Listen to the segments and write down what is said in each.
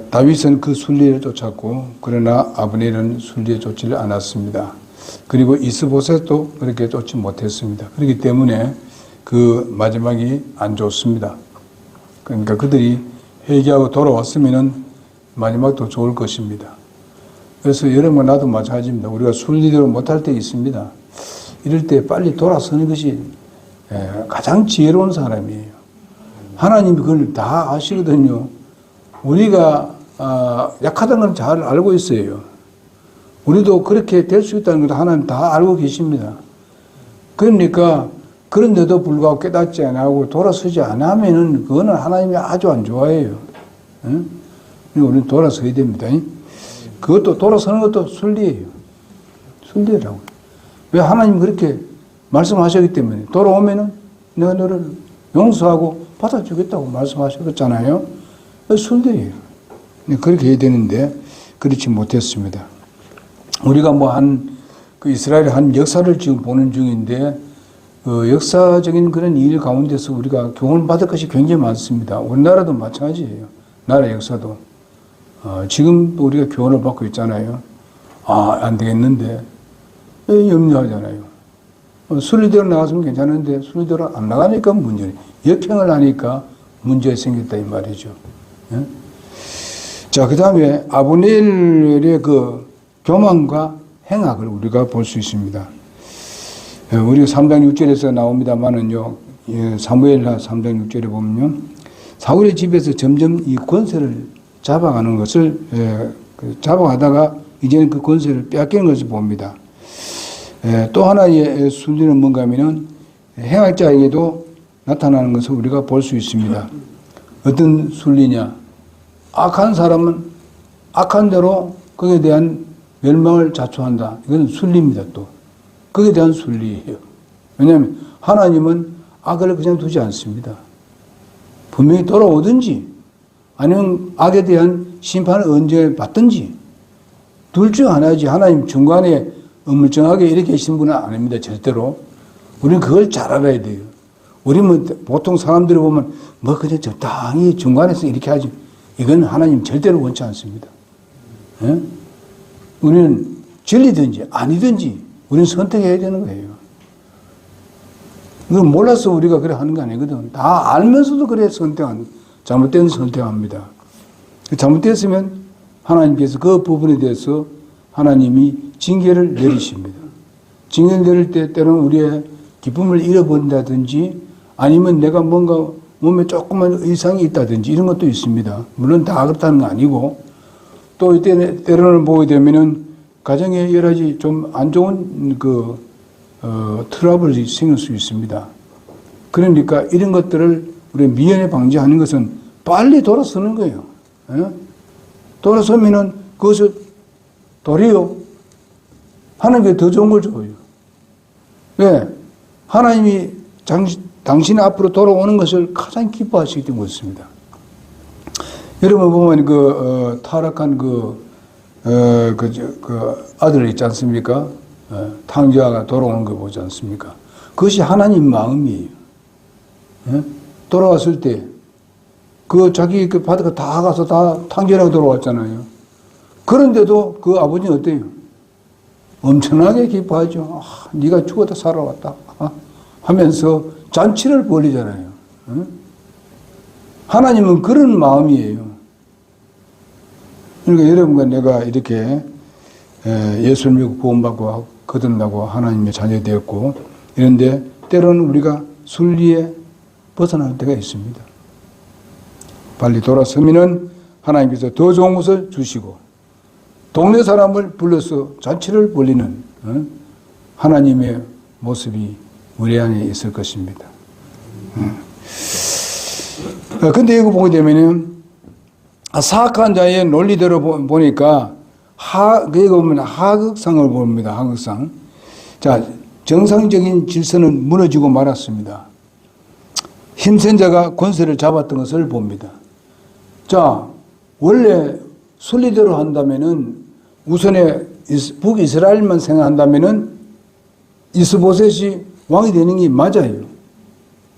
다윗은 그 순리를 쫓았고 그러나 아브넬은 순리에 쫓지를 않았습니다. 그리고 이스보셋도 그렇게 쫓지 못했습니다. 그렇기 때문에 그 마지막이 안 좋습니다. 그러니까 그들이 회개하고 돌아왔으면 마지막도 좋을 것입니다. 그래서 여러분과 나도 마찬가지입니다. 우리가 순리대로 못할 때 있습니다. 이럴 때 빨리 돌아서는 것이 가장 지혜로운 사람이에요. 하나님이 그걸 다 아시거든요. 우리가 약하다는 걸 잘 알고 있어요. 우리도 그렇게 될 수 있다는 걸 하나님 다 알고 계십니다. 그러니까 그런데도 불구하고 깨닫지 않고 돌아서지 않으면은 그거는 하나님이 아주 안 좋아해요. 응? 우리는 돌아서야 됩니다. 그것도 돌아서는 것도 순리예요. 순리라고. 왜 하나님 그렇게 말씀하셨기 때문에 돌아오면은 내가 너를 용서하고 받아주겠다고 말씀하셨잖아요. 순리예요. 그렇게 해야 되는데 그렇지 못했습니다. 우리가 그 이스라엘의 한 역사를 지금 보는 중인데 역사적인 그런 일 가운데서 우리가 교훈을 받을 것이 굉장히 많습니다. 우리나라도 마찬가지예요. 나라 역사도. 지금도 우리가 교훈을 받고 있잖아요. 안 되겠는데. 염려하잖아요. 순리대로 나갔으면 괜찮은데 순리대로 안 나가니까 문제예요. 역행을 하니까 문제가 생겼다 이 말이죠. 예? 자, 그 다음에 아브넬의 그 교만과 행악을 우리가 볼 수 있습니다. 우리가 3장 6절에서 나옵니다만은요, 사무엘하 3장 6절에 보면요, 사울의 집에서 점점 이 권세를 잡아가는 것을, 잡아가다가 이제는 그 권세를 빼앗기는 것을 봅니다. 또 하나의 순리는 뭔가 하면은 행악자에게도 나타나는 것을 우리가 볼 수 있습니다. 어떤 순리냐? 악한 사람은 악한 대로 거기에 대한 멸망을 자초한다. 이건 순리입니다, 또. 거기에 대한 순리예요. 왜냐하면 하나님은 악을 그냥 두지 않습니다. 분명히 돌아오든지 아니면 악에 대한 심판을 언제 받든지 둘 중 하나지. 하나님 중간에 어물쩡하게 이렇게 계신 분은 아닙니다, 절대로. 우리는 그걸 잘 알아야 돼요. 우리는 보통 사람들이 보면 그냥 적당히 중간에서 이렇게 하지. 이건 하나님 절대로 원치 않습니다. 예? 우리는 진리든지 아니든지 우리는 선택해야 되는 거예요. 그건 몰라서 우리가 그래 하는 거 아니거든. 다 알면서도 그래 잘못된 선택합니다. 잘못됐으면 하나님께서 그 부분에 대해서 하나님이 징계를 내리십니다. 징계를 내릴 때 때로는 우리의 기쁨을 잃어버린다든지 아니면 내가 뭔가 몸에 조그만 의상이 있다든지 이런 것도 있습니다. 물론 다 그렇다는 거 아니고 또 이때 때로는 보게 되면은 가정에 여러 가지 좀 안 좋은 트러블이 생길 수 있습니다. 그러니까 이런 것들을 우리 미연에 방지하는 것은 빨리 돌아서는 거예요. 예? 돌아서면은 그것을 도리어 하나님께 더 좋은 걸 줘요. 왜? 하나님이 당신 앞으로 돌아오는 것을 가장 기뻐하시기 때문에 그렇습니다. 여러분 보면 타락한 아들 있지 않습니까? 탕자가 돌아오는 거 보지 않습니까? 그것이 하나님 마음이에요. 예? 돌아왔을 때, 자기 바다가 다 가서 다 탕자라고 돌아왔잖아요. 그런데도 그 아버지는 어때요? 엄청나게 기뻐하죠. 네가 죽어도 살아왔다. 하면서 잔치를 벌이잖아요. 예? 하나님은 그런 마음이에요. 그러니까 여러분과 내가 이렇게 예수를 믿고 구원받고 거듭나고 하나님의 자녀 되었고 이런데 때로는 우리가 순리에 벗어날 때가 있습니다. 빨리 돌아서면은 하나님께서 더 좋은 것을 주시고 동네 사람을 불러서 잔치를 벌리는 하나님의 모습이 우리 안에 있을 것입니다. 근데 이거 보게 되면은 사악한 자의 논리대로 보니까 여기 보면 하극상을 봅니다. 하극상. 자, 정상적인 질서는 무너지고 말았습니다. 힘센 자가 권세를 잡았던 것을 봅니다. 자, 원래 순리대로 한다면은 우선에 북이스라엘만 생각한다면은 이스보셋이 왕이 되는 게 맞아요.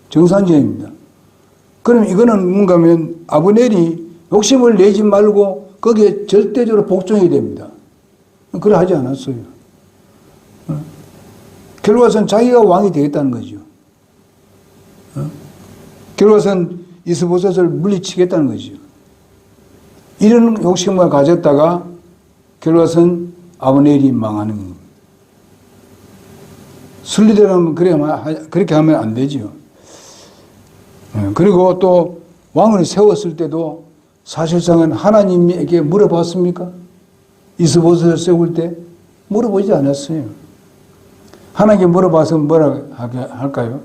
정상적입니다. 그럼 이거는 뭔가 하면 아브넬이 욕심을 내지 말고 거기에 절대적으로 복종해야 됩니다. 그래 하지 않았어요. 결과선 자기가 왕이 되겠다는 거죠. 결과선 이스보셋을 물리치겠다는 거죠. 이런 욕심을 가졌다가 결과선 아브넬이 망하는 겁니다. 순리대로 그렇게 하면 안 되죠. 그리고 또 왕을 세웠을 때도 사실상은 하나님에게 물어봤습니까? 이스보셋을 세울 때 물어보지 않았어요. 하나님께 물어봐서 뭐라 할까요?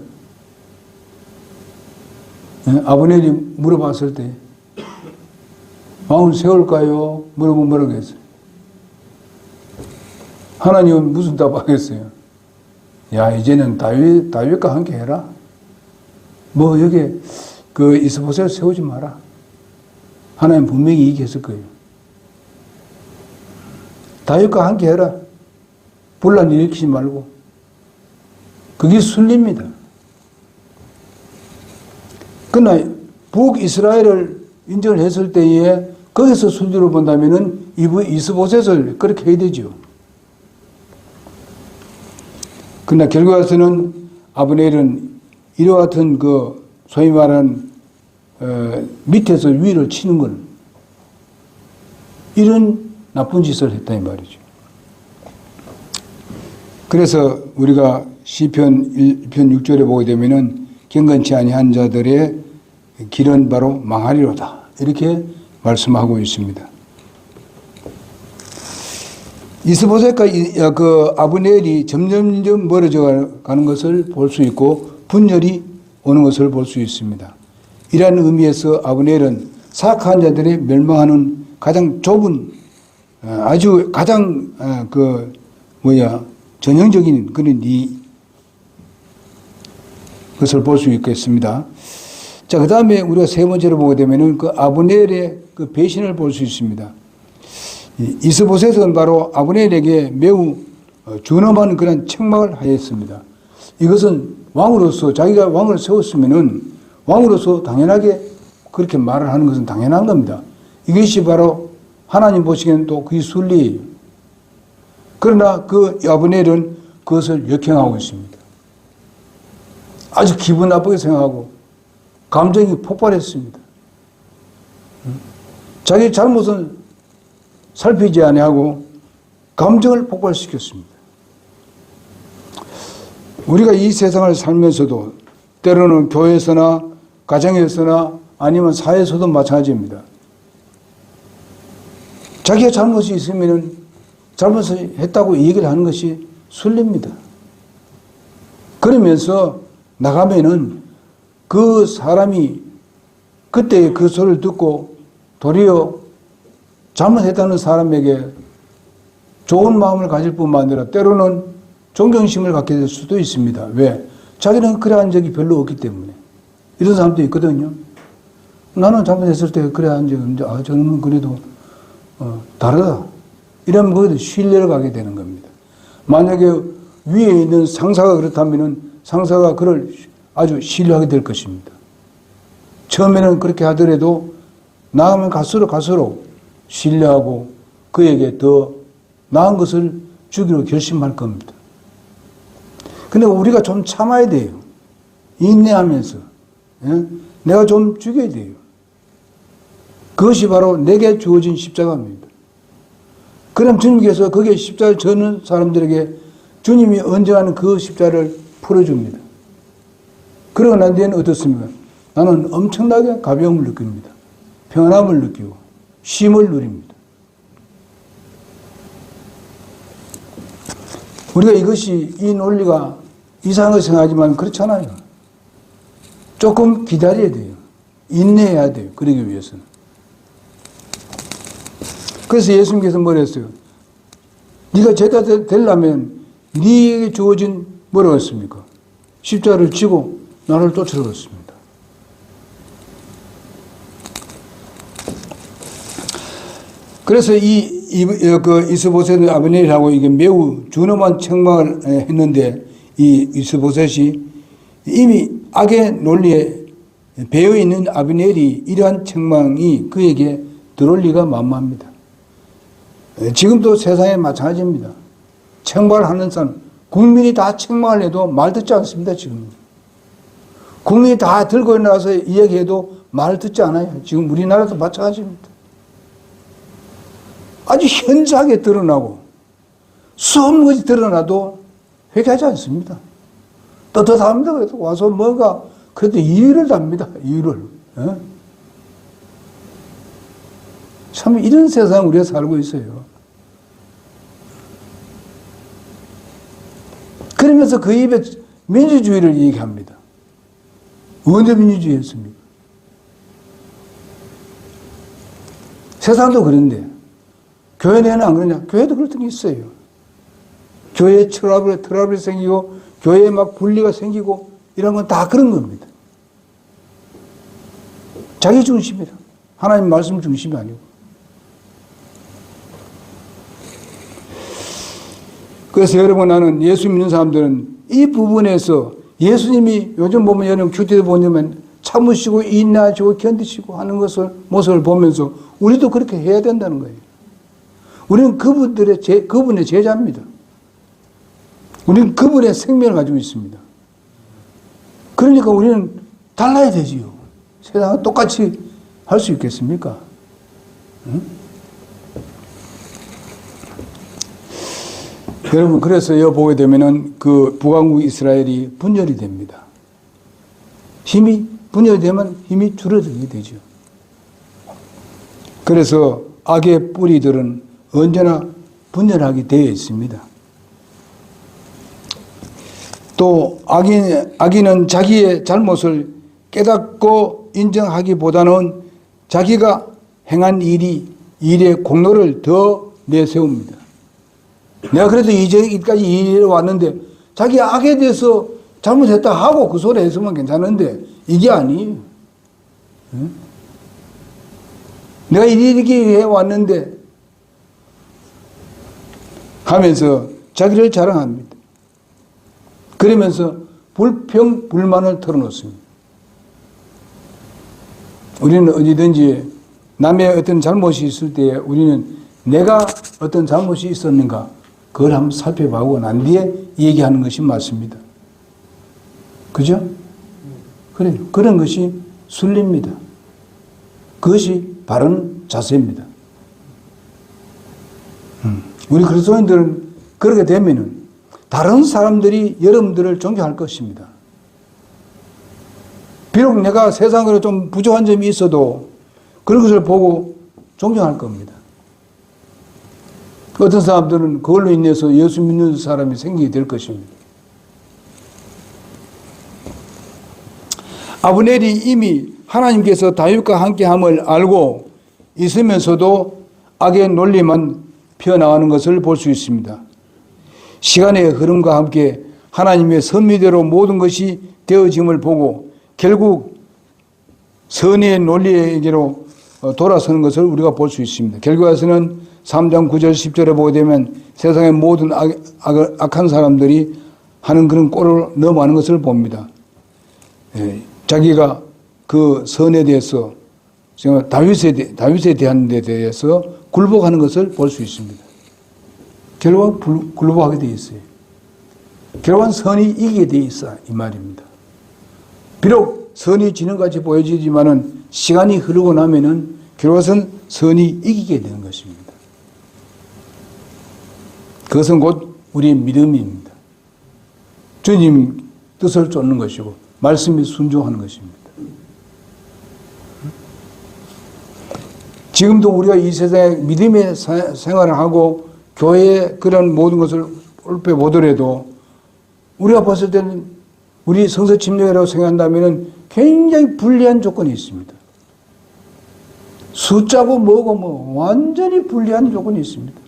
아브넬이 물어봤을 때 왕을 세울까요? 물어보면 뭐라고 했어요? 하나님은 무슨 답하겠어요? 야, 이제는 다윗과 함께 해라. 뭐 여기 그 이스보셋을 세우지 마라. 하나님 분명히 얘기했을 거예요. 다윗과 함께 해라. 분란 일으키지 말고. 그게 순리입니다. 그러나 북이스라엘을 인정을 했을 때에 거기서 순리로 본다면은 이스보셋을 그렇게 해야 되죠. 그러나 결과에서는 아브넬은 이와 같은 그 소위 말하는 밑에서 위를 치는 걸 이런 나쁜 짓을 했다 이 말이죠. 그래서 우리가 시편 1편 6절에 보게 되면은 경건치 아니한 자들의 길은 바로 망하리로다 이렇게 말씀하고 있습니다. 이스보셋과 그 아브넬이 점점 멀어져 가는 것을 볼 수 있고 분열이 오는 것을 볼 수 있습니다. 이러한 의미에서 아브넬은 사악한 자들의 멸망하는 가장 좁은 아주 가장 전형적인 그런 것을 볼 수 있겠습니다. 자, 그 다음에 우리가 세 번째로 보게 되면은 그 아브넬의 그 배신을 볼 수 있습니다. 이스보셋은 바로 아브넬에게 매우 준엄한 그런 책망을 하였습니다. 이것은 왕으로서 자기가 왕을 세웠으면은 왕으로서 당연하게 그렇게 말을 하는 것은 당연한 겁니다. 이것이 바로 하나님 보시기에는 또 그게 순리예요. 그러나 그 아브넬은 그것을 역행하고 있습니다. 아주 기분 나쁘게 생각하고 감정이 폭발했습니다. 자기 잘못은 살피지 아니하고 감정을 폭발시켰습니다. 우리가 이 세상을 살면서도 때로는 교회에서나 가정에서나 아니면 사회에서도 마찬가지입니다. 자기가 잘못이 있으면 잘못을 했다고 얘기를 하는 것이 순리입니다. 그러면서 나가면은 그 사람이 그때 그 소리를 듣고 도리어 잘못했다는 사람에게 좋은 마음을 가질 뿐만 아니라 때로는 존경심을 갖게 될 수도 있습니다. 왜? 자기는 그래 한 적이 별로 없기 때문에. 이런 사람도 있거든요. 나는 잘못했을 때 그래 한 적이 없는데, 저는 그래도 다르다. 이러면 거기도 신뢰를 가게 되는 겁니다. 만약에 위에 있는 상사가 그렇다면 상사가 그를 아주 신뢰하게 될 것입니다. 처음에는 그렇게 하더라도 나가면 갈수록 신뢰하고 그에게 더 나은 것을 주기로 결심할 겁니다. 근데 우리가 좀 참아야 돼요. 인내하면서. 예? 내가 좀 죽여야 돼요. 그것이 바로 내게 주어진 십자가입니다. 그럼 주님께서 거기에 십자가를 져는 사람들에게 주님이 언제나 그 십자가를 풀어줍니다. 그러고 난 뒤에는 어떻습니까? 나는 엄청나게 가벼움을 느낍니다. 평안함을 느끼고 쉼을 누립니다. 우리가 이 논리가 이상하게 생각하지만 그렇잖아요. 조금 기다려야 돼요. 인내해야 돼요. 그러기 위해서는. 그래서 예수님께서 뭐라 했어요? 네가 제자 되려면 네에게 주어진 뭐라고 했습니까? 십자가를 지고 나를 쫓아갔습니다. 그래서 이스보셋의 아브넬하고 이게 매우 준엄한 책망을 했는데 이 이스보셋이 이미 악의 논리에 배에 있는 아브넬이 이러한 책망이 그에게 들어올 리가 만무합니다. 지금도 세상에 마찬가지입니다. 책망하는 사람, 국민이 다 책망을 해도 말 듣지 않습니다, 지금. 국민이 다 들고 일어나서 이야기해도 말 듣지 않아요. 지금 우리나라도 마찬가지입니다. 아주 현저하게 드러나고 수없는 것이 드러나도 회개하지 않습니다. 떳떳합니다. 그래도 와서 뭔가 그래도 이유를 답니다. 이유를. 참 이런 세상 우리가 살고 있어요. 그러면서 그 입에 민주주의를 얘기합니다. 언제 민주주의였습니까? 세상도 그런데 교회 내에는 안 그러냐? 교회도 그런 게 있어요. 교회에 트러블이 생기고 교회에 막 분리가 생기고 이런 건 다 그런 겁니다. 자기 중심이라. 하나님 말씀 중심이 아니고. 그래서 여러분, 나는 예수 믿는 사람들은 이 부분에서 예수님이 요즘 보면 여러분 큐티도 보면 참으시고 인내하시고 견디시고 하는 모습을 보면서 우리도 그렇게 해야 된다는 거예요. 우리는 그분의 제자입니다. 우리는 그분의 생명을 가지고 있습니다. 그러니까 우리는 달라야 되지요. 세상은 똑같이 할 수 있겠습니까? 응? 여러분, 그래서 여기 보게 되면은 그 북왕국 이스라엘이 분열이 됩니다. 분열이 되면 힘이 줄어들게 되죠. 그래서 악의 뿌리들은 언제나 분열하게 되어 있습니다. 또 악인은 자기의 잘못을 깨닫고 인정하기보다는 자기가 행한 일의 공로를 더 내세웁니다. 내가 그래도 이제까지 이 일에 왔는데 자기 악에 대해서 잘못했다 하고 그 소리 했으면 괜찮은데 이게 아니에요. 응? 내가 이렇게 해왔는데 하면서 자기를 자랑합니다. 그러면서 불평불만을 털어놓습니다. 우리는 어디든지 남의 어떤 잘못이 있을 때 우리는 내가 어떤 잘못이 있었는가 그걸 한번 살펴보고 난 뒤에 얘기하는 것이 맞습니다. 그죠? 그래요. 그런 것이 순리입니다. 그것이 바른 자세입니다. 우리 그리스도인들은 그렇게 되면은 다른 사람들이 여러분들을 존경할 것입니다. 비록 내가 세상으로 좀 부족한 점이 있어도 그런 것을 보고 존경할 겁니다. 어떤 사람들은 그걸로 인해서 예수 믿는 사람이 생기게 될 것입니다. 아브넬이 이미 하나님께서 다윗과 함께함을 알고 있으면서도 악의 논리만 피어나가는 것을 볼 수 있습니다. 시간의 흐름과 함께 하나님의 섭리대로 모든 것이 되어짐을 보고 결국 선의 논리에게로 돌아서는 것을 우리가 볼 수 있습니다. 결과에서는 3장 9절 10절에 보게 되면 세상의 모든 악한 사람들이 하는 그런 꼴을 넘어가는 것을 봅니다. 자기가 그 선에 대해서 다윗에 대한 데 대해서 굴복하는 것을 볼 수 있습니다. 결국 굴복하게 되어 있어요. 결국은 선이 이기게 되어 있어 이 말입니다. 비록 선이 지는 같이 보여지지만은 시간이 흐르고 나면은 결국은 선이 이기게 되는 것입니다. 그것은 곧 우리의 믿음입니다. 주님 뜻을 쫓는 것이고 말씀에 순종하는 것입니다. 지금도 우리가 이 세상에 믿음의 생활을 하고 교회의 그런 모든 것을 살펴보더라도 우리가 봤을 때는 우리 성서 침략이라고 생각한다면 굉장히 불리한 조건이 있습니다. 숫자고 뭐고 완전히 불리한 조건이 있습니다.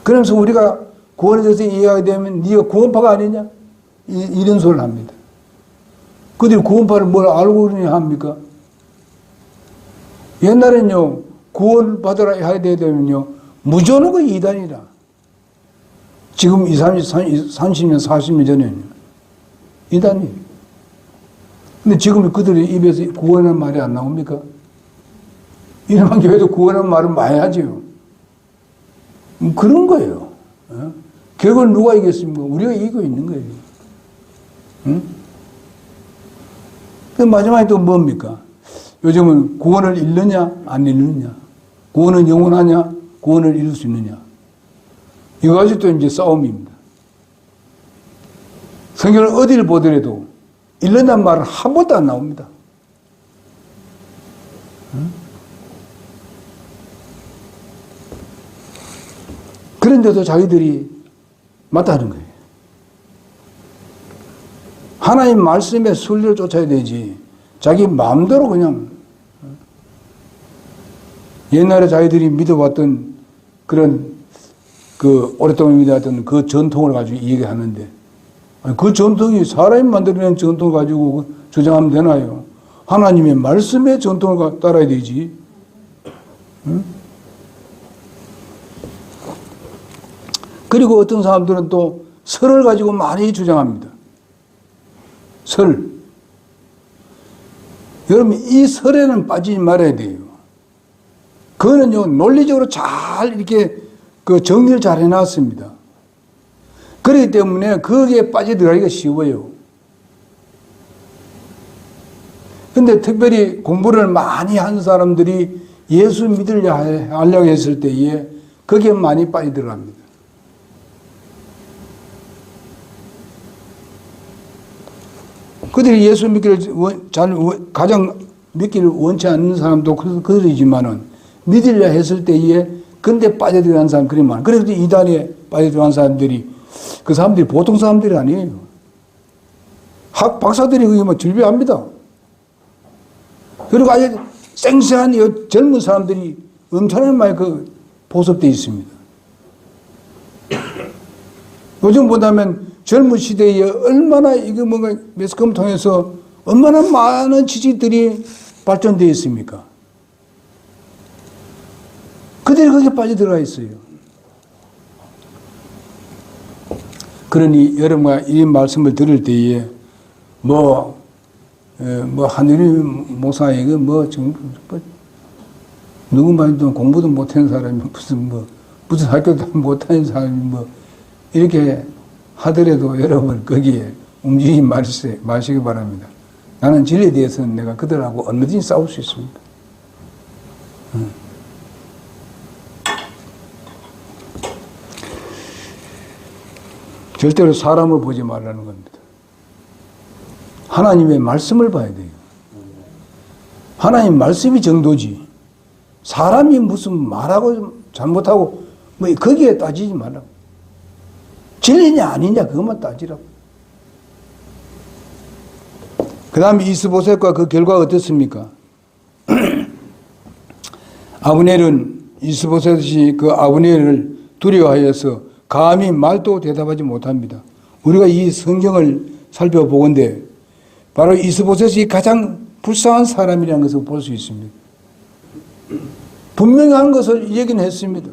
그러면서 우리가 구원에 대해서 이해하게 되면 네가 구원파가 아니냐? 이런 소리를 합니다. 그들이 구원파를 뭘 알고 그러냐 합니까? 옛날엔요, 구원 받으라 해야 되면요, 무조건 이단이라. 지금 30년, 40년 전에는요, 이단이에요. 근데 지금 그들의 입에서 구원이라는 말이 안 나옵니까? 이름한 교회도 구원이라는 말은 많이 하지요. 그런 거예요. 결국은 누가 이겼습니까? 우리가 이기고 있는 거예요. 응? 마지막에 또 뭡니까? 요즘은 구원을 잃느냐, 안 잃느냐. 구원은 영원하냐, 구원을 잃을 수 있느냐. 이거 가지고 또 이제 싸움입니다. 성경을 어디를 보더라도 잃는다는 말은 한 번도 안 나옵니다. 응? 그런데도 자기들이 맞다는 거예요. 하나님 말씀의 순리를 쫓아야 되지. 자기 마음대로 그냥 옛날에 자기들이 믿어왔던 그런 오랫동안 믿어왔던 그 전통을 가지고 얘기하는데 그 전통이 사람이 만들어낸 전통을 가지고 주장하면 되나요? 하나님의 말씀의 전통을 따라야 되지. 응? 그리고 어떤 사람들은 또 설을 가지고 많이 주장합니다. 설. 여러분, 이 설에는 빠지지 말아야 돼요. 그거는요, 논리적으로 잘 이렇게 정리를 잘 해놨습니다. 그렇기 때문에 거기에 빠져들어가기가 쉬워요. 근데 특별히 공부를 많이 한 사람들이 예수 믿으려 하려고 했을 때에 거기에 많이 빠져들어갑니다. 그들이 예수 믿기를 가장 믿기를 원치 않는 사람도 그들이지만은 믿으려 했을 때에 근데 빠져들어간 사람 그리 많아. 그래서 이단에 빠져들어간 사람들이 그 사람들이 보통 사람들이 아니에요. 박사들이 그게 뭐 질비합니다. 그리고 아주 생생한 젊은 사람들이 엄청나게 많이 보습되어 있습니다. 요즘 보다면 젊은 시대에 얼마나 이거 뭔가 매스컴 통해서 얼마나 많은 지식들이 발전되어 있습니까? 그들이 거기에 빠져들어가 있어요. 그러니 여러분과 이 말씀을 들을 때에 한유리 목사에게 누구 말도 공부도 못하는 사람이 무슨 학교도 못하는 사람이 이렇게 하더라도 여러분 거기에 움직이지 마시기 바랍니다. 나는 진리에 대해서는 내가 그들하고 얼마든지 싸울 수 있습니다. 절대로 사람을 보지 말라는 겁니다. 하나님의 말씀을 봐야 돼요. 하나님 말씀이 정도지. 사람이 무슨 말하고 잘못하고 거기에 따지지 말라고. 진리냐 아니냐 그것만 따지라고. 그 다음에 이스보셋과 그 결과가 어떻습니까? 아브넬은 이스보셋이 그 아브넬을 두려워하여서 감히 말도 대답하지 못합니다. 우리가 이 성경을 살펴보건대 바로 이스보셋이 가장 불쌍한 사람이라는 것을 볼 수 있습니다. 분명한 것을 얘기는 했습니다.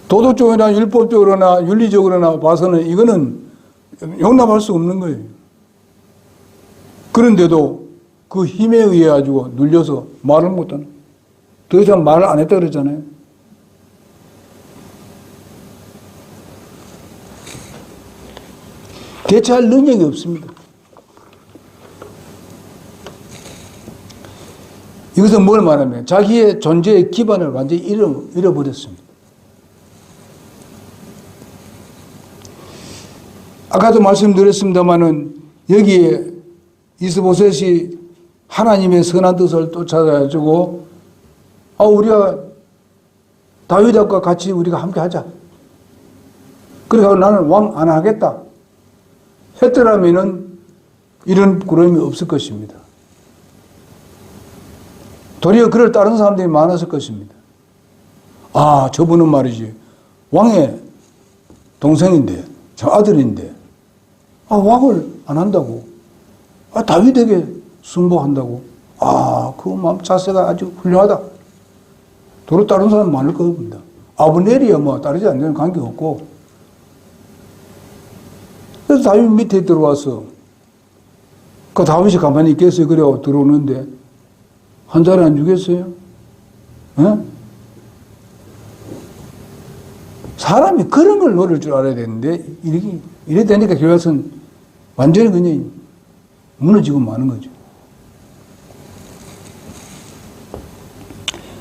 도덕적으로나 율법적으로나 윤리적으로나 봐서는 이거는 용납할 수 없는 거예요. 그런데도 그 힘에 의해 가지고 눌려서 말을 못하는, 더 이상 말을 안 했다 그랬잖아요. 대처할 능력이 없습니다. 이것은 뭘 말하면 자기의 존재의 기반을 완전히 잃어버렸습니다. 아까도 말씀드렸습니다마는 여기에 이스보셋이 하나님의 선한 뜻을 쫓아가지고 우리가 다윗과 같이 우리가 함께 하자. 그래서 나는 왕 안 하겠다. 했더라면은 이런 구름이 없을 것입니다. 도리어 그를 따른 사람들이 많았을 것입니다. 저분은 말이지 왕의 동생인데 저 아들인데 왕을 안 한다고 다윗에게 승복한다고 그 마음 자세가 아주 훌륭하다. 도로 따른 사람 많을 겁니다. 아브넬이야 따르지 않는 관계없고 그래서 다윗 밑에 들어와서 그 다윗이 가만히 있겠어요? 그래 들어오는데 한 자리 안 주겠어요? 어? 사람이 그런 걸 노릴 줄 알아야 되는데 이래 되니까 결과는 완전히 그냥 무너지고 마는 거죠.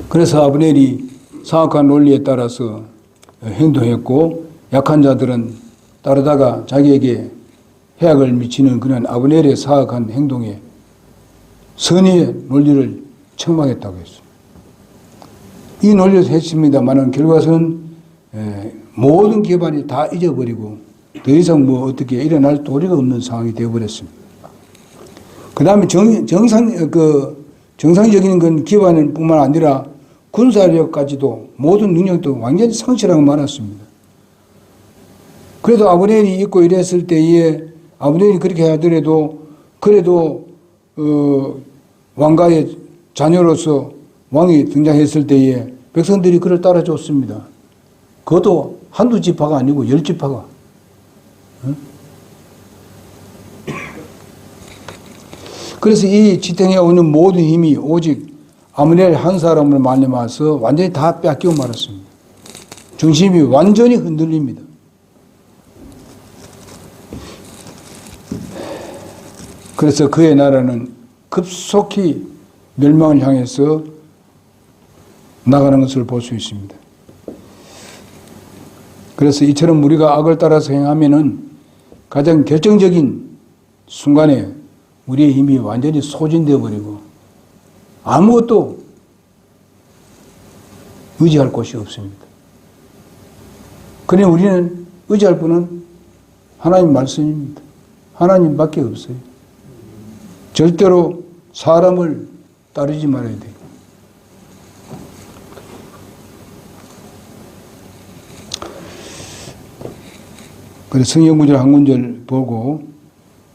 그래서 아브넬이 사악한 논리에 따라서 행동했고 약한 자들은 따르다가 자기에게 해악을 미치는 그런 아브넬의 사악한 행동에 선의의 논리를 책망했다고 했습니다. 이 논리를 했습니다만은 결과는 모든 기반이 다 잊어버리고 더 이상 뭐 어떻게 일어날 도리가 없는 상황이 되어버렸습니다. 그 다음에 정상적인 건 기반뿐만 아니라 군사력까지도 모든 능력도 완전히 상실하고 말았습니다. 그래도 아브넬이 있고 이랬을 때에 아브넬이 그렇게 하더라도 그래도 왕가의 자녀로서 왕이 등장했을 때에 백성들이 그를 따라줬습니다. 그것도 한두 지파가 아니고 10지파가. 그래서 이 지탱해 오는 모든 힘이 오직 아브넬 한 사람을 말미암아서 완전히 다 뺏기고 말았습니다. 중심이 완전히 흔들립니다. 그래서 그의 나라는 급속히 멸망을 향해서 나가는 것을 볼 수 있습니다. 그래서 이처럼 우리가 악을 따라서 행하면은 가장 결정적인 순간에 우리의 힘이 완전히 소진되어 버리고 아무것도 의지할 곳이 없습니다. 그러니 우리는 의지할 분은 하나님 말씀입니다. 하나님밖에 없어요. 절대로 사람을 따르지 말아야 돼요. 그래서 성경 구절 한 구절 보고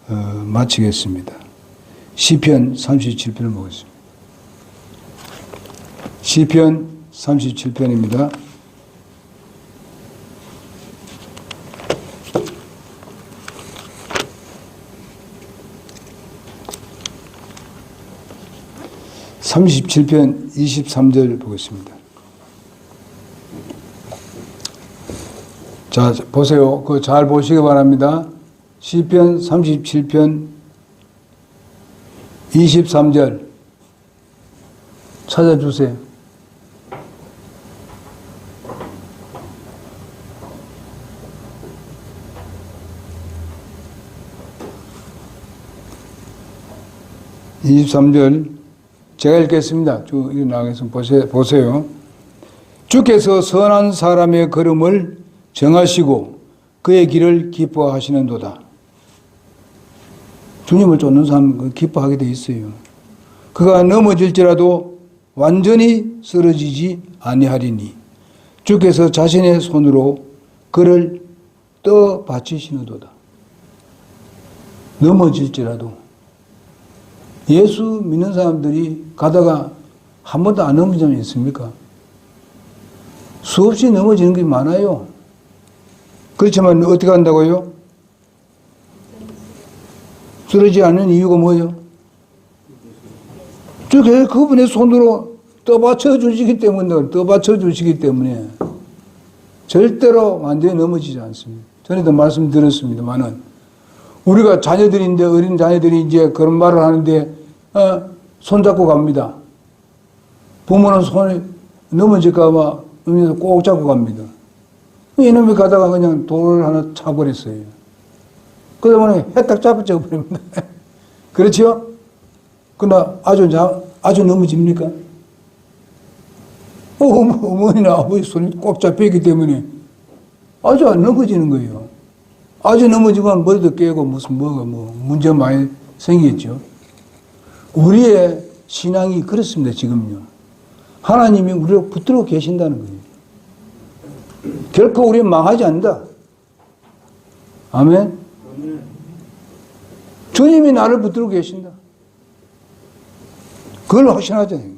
마치겠습니다. 시편 37편을 보겠습니다. 시편 37편입니다. (37편) 23절 보겠습니다. 자, 보세요. 그거 잘 보시기 바랍니다. 시편 37편 23절 찾아주세요. (23절) 제가 읽겠습니다. 쭉 나가서 보세요. 주께서 선한 사람의 걸음을 정하시고 그의 길을 기뻐하시는도다. 주님을 쫓는 사람은 기뻐하게 돼 있어요. 그가 넘어질지라도 완전히 쓰러지지 아니하리니 주께서 자신의 손으로 그를 떠 받치시는도다. 넘어질지라도 예수 믿는 사람들이 가다가 한 번도 안 넘어진 적이 있습니까? 수없이 넘어지는 게 많아요. 그렇지만 어떻게 한다고요? 쓰러지지 않는 이유가 뭐예요? 그분의 손으로 떠받쳐 주시기 때문에 절대로 완전히 넘어지지 않습니다. 전에도 말씀드렸습니다만은 우리가 자녀들인데 어린 자녀들이 이제 그런 말을 하는데 손잡고 갑니다. 부모는 손이 넘어질까 봐 꼭 잡고 갑니다. 이놈이 가다가 그냥 돌을 하나 차버렸어요. 그러다 보니 해딱 잡아져 버립니다. 그렇죠? 그러나 아주 넘어집니까? 어머니나 아버지 손이 꼭 잡혀있기 때문에 아주 안 넘어지는 거예요. 아주 넘어지면 머리도 깨고 뭐가 문제 많이 생기겠죠. 우리의 신앙이 그렇습니다, 지금요. 하나님이 우리를 붙들고 계신다는 거예요. 결코 우리는 망하지 않는다. 아멘. 주님이 나를 붙들고 계신다. 그걸 확신하잖아요.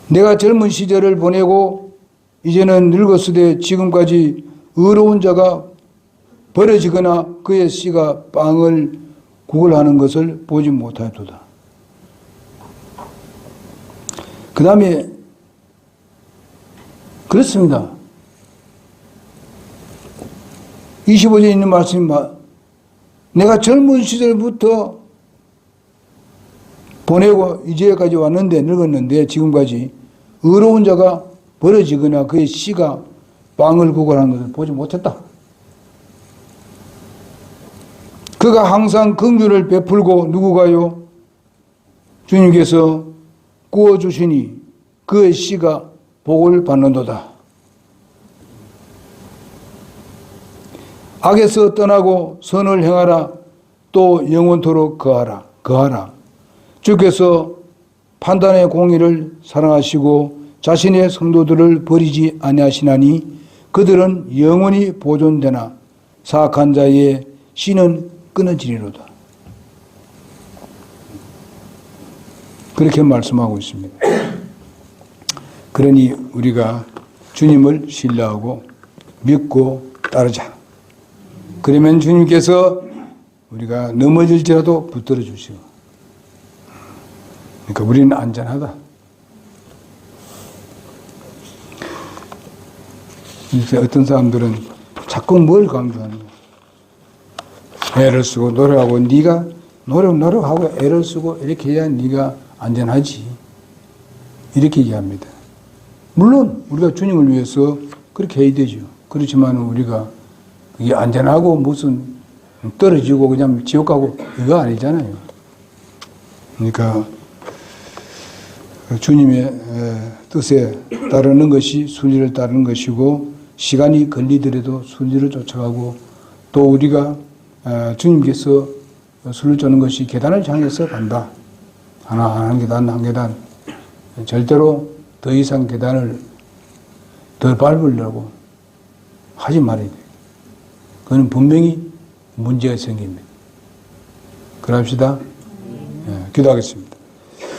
내가 젊은 시절을 보내고 이제는 늙었으되 지금까지 의로운 자가 버려지거나 그의 씨가 빵을 구걸하는 것을 보지 못하였도다. 그 다음에 그렇습니다. 25절에 있는 말씀이 내가 젊은 시절부터 보내고 이제까지 왔는데 늙었는데 지금까지 의로운 자가 벌어지거나 그의 씨가 빵을 구걸하는 것을 보지 못했다. 그가 항상 긍휼을 베풀고 누구가요? 주님께서 구워주시니 그의 씨가 복을 받는도다. 악에서 떠나고 선을 행하라. 또 영원토록 거하라. 주께서 판단의 공의를 사랑하시고 자신의 성도들을 버리지 아니하시나니 그들은 영원히 보존되나 사악한 자의 씨는 끊어지리로다. 그렇게 말씀하고 있습니다. 그러니 우리가 주님을 신뢰하고 믿고 따르자. 그러면 주님께서 우리가 넘어질지라도 붙들어 주시고, 그러니까 우리는 안전하다. 어떤 사람들은 자꾸 뭘 강조하는 거야. 애를 쓰고 노력하고 네가 노력하고 애를 쓰고 이렇게 해야 네가 안전하지. 이렇게 얘기합니다. 물론 우리가 주님을 위해서 그렇게 해야 되죠. 그렇지만 우리가 이게 안전하고 무슨 떨어지고 그냥 지옥 가고 이거 아니잖아요. 그러니까 주님의 뜻에 따르는 것이 순리를 따르는 것이고 시간이 걸리더라도 순리를 쫓아가고 또 우리가 주님께서 술을 쫓는 것이 계단을 향해서 간다. 한 계단 절대로 더 이상 계단을 더 밟으려고 하지 말아야 돼요. 그건 분명히 문제가 생깁니다. 그럽시다. 기도하겠습니다.